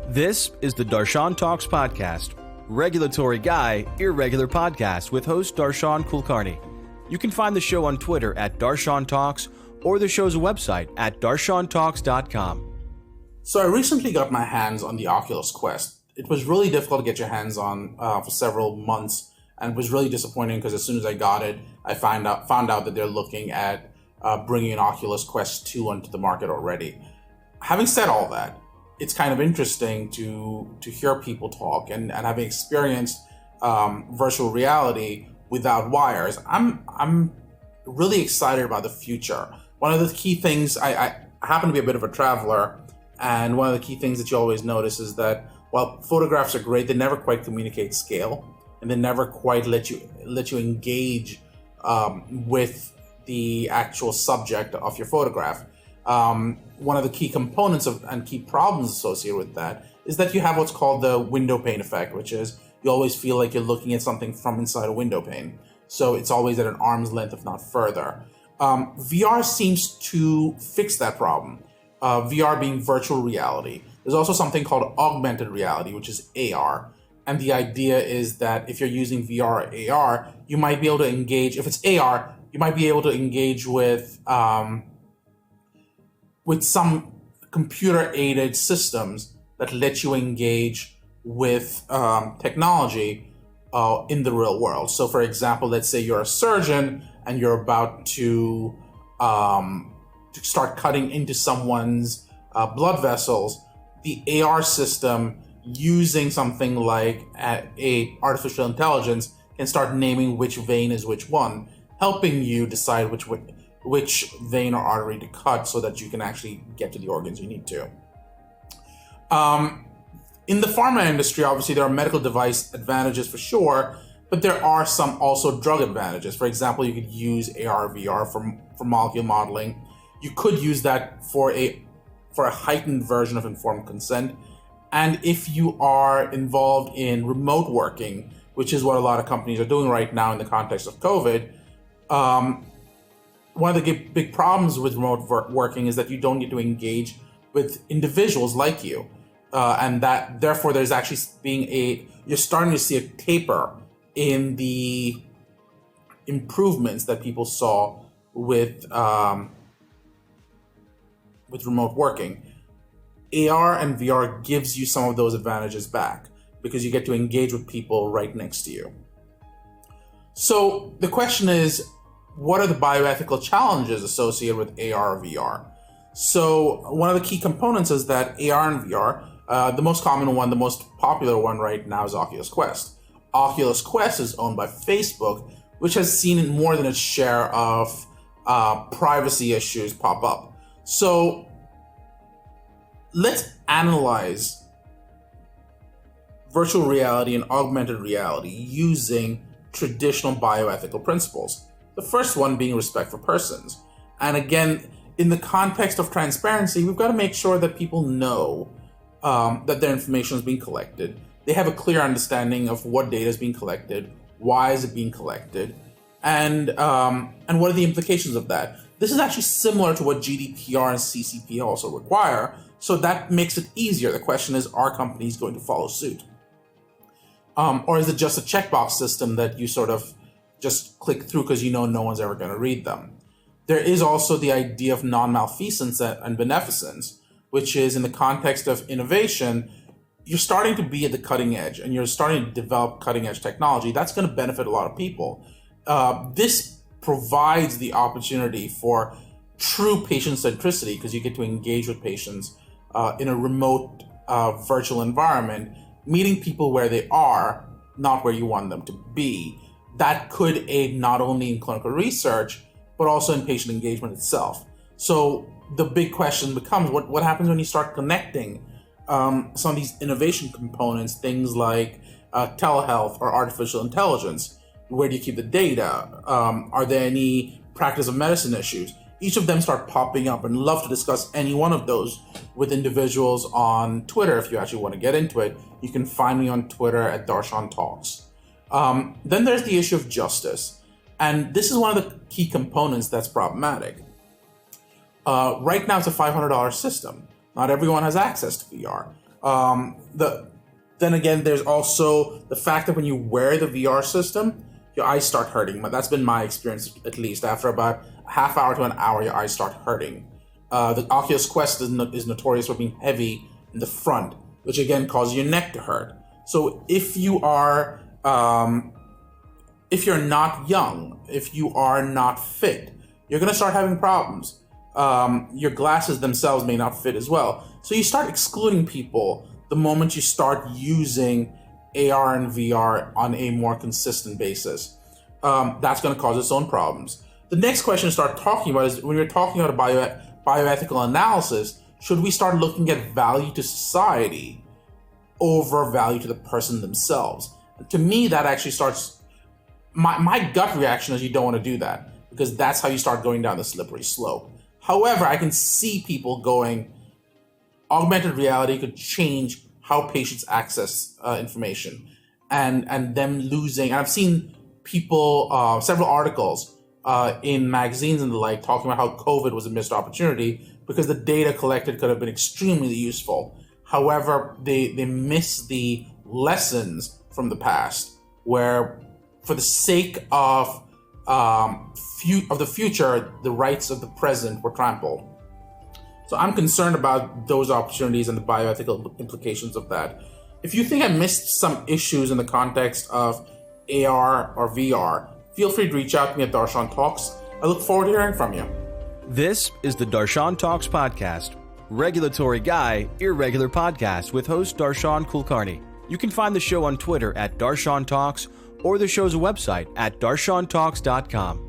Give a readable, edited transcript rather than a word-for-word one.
This is the Darshan Talks podcast, regulatory guy, irregular podcast with host Darshan Kulkani. You can find the show on Twitter at Darshan Talks or the show's website at darshantalks.com. So I recently got my hands on the Oculus Quest. It was really difficult to get your hands on for several months, and it was really disappointing because as soon as I got it, I found out that they're looking at bringing an Oculus Quest 2 onto the market already. Having said all that, it's kind of interesting to hear people talk, and having experienced virtual reality without wires, I'm really excited about the future. One of the key things, I happen to be a bit of a traveler, and one of the key things that you always notice is that while photographs are great, they never quite communicate scale, and they never quite let you engage with the actual subject of your photograph. One of the key components and key problems associated with that is that you have what's called the window pane effect, which is you always feel like you're looking at something from inside a window pane. So it's always at an arm's length, if not further. VR seems to fix that problem. VR being virtual reality. There's also something called augmented reality, which is AR. And the idea is that if you're using VR or AR, you might be able to engage, if it's AR, you might be able to engage with some computer-aided systems that let you engage with technology in the real world. So, for example, let's say you're a surgeon and you're about to start cutting into someone's blood vessels. The AR system, using something like a artificial intelligence, can start naming which vein is which one, helping you decide which vein or artery to cut so that you can actually get to the organs you need to. In the pharma industry, obviously, there are medical device advantages for sure, but there are some also drug advantages. For example, you could use AR, VR for molecule modeling. You could use that for a heightened version of informed consent. And if you are involved in remote working, which is what a lot of companies are doing right now in the context of COVID, one of the big problems with remote working is that you don't get to engage with individuals like you. And that therefore there's actually you're starting to see a taper in the improvements that people saw with remote working. AR and VR gives you some of those advantages back because you get to engage with people right next to you. So the question is, what are the bioethical challenges associated with AR or VR? So one of the key components is that AR and VR, the most common one, the most popular one right now is Oculus Quest. Oculus Quest is owned by Facebook, which has seen more than its share of privacy issues pop up. So let's analyze virtual reality and augmented reality using traditional bioethical principles. The first one being respect for persons. And again, in the context of transparency, we've got to make sure that people know that their information is being collected. They have a clear understanding of what data is being collected, why is it being collected, and what are the implications of that. This is actually similar to what GDPR and CCP also require, so that makes it easier. The question is, are companies going to follow suit? Or is it just a checkbox system that you sort of just click through because you know no one's ever going to read them? There is also the idea of non-malfeasance and beneficence, which is in the context of innovation, you're starting to be at the cutting edge and you're starting to develop cutting edge technology. That's going to benefit a lot of people. This provides the opportunity for true patient centricity because you get to engage with patients in a remote virtual environment, meeting people where they are, not where you want them to be. That could aid not only in clinical research, but also in patient engagement itself. So the big question becomes, what happens when you start connecting some of these innovation components, things like telehealth or artificial intelligence? Where do you keep the data? Are there any practice of medicine issues? Each of them start popping up, and love to discuss any one of those with individuals on Twitter. If you actually want to get into it, you can find me on Twitter at Darshan Talks. Then there's the issue of justice. And this is one of the key components that's problematic. Right now, it's a $500 system. Not everyone has access to VR. Then again, there's also the fact that when you wear the VR system, your eyes start hurting. That's been my experience, at least. After about a half hour to an hour, your eyes start hurting. The Oculus Quest is notorious for being heavy in the front, which again causes your neck to hurt. So if you are, if you're not young, if you are not fit, you're going to start having problems. Your glasses themselves may not fit as well. So you start excluding people the moment you start using AR and VR on a more consistent basis. That's going to cause its own problems. The next question to start talking about is, when you're talking about bioethical analysis, should we start looking at value to society over value to the person themselves? To me, that actually starts, my gut reaction is you don't want to do that, because that's how you start going down the slippery slope. However, I can see people going, augmented reality could change how patients access information, and them losing. And I've seen people, several articles in magazines and the like, talking about how COVID was a missed opportunity because the data collected could have been extremely useful. However, they miss the lessons from the past, where for the sake of the future, the rights of the present were trampled. So I'm concerned about those opportunities and the bioethical implications of that. If you think I missed some issues in the context of AR or VR, feel free to reach out to me at Darshan Talks. I look forward to hearing from you. This is the Darshan Talks podcast, regulatory guy, irregular podcast with host Darshan Kulkani. You can find the show on Twitter at Darshan Talks or the show's website at darshantalks.com.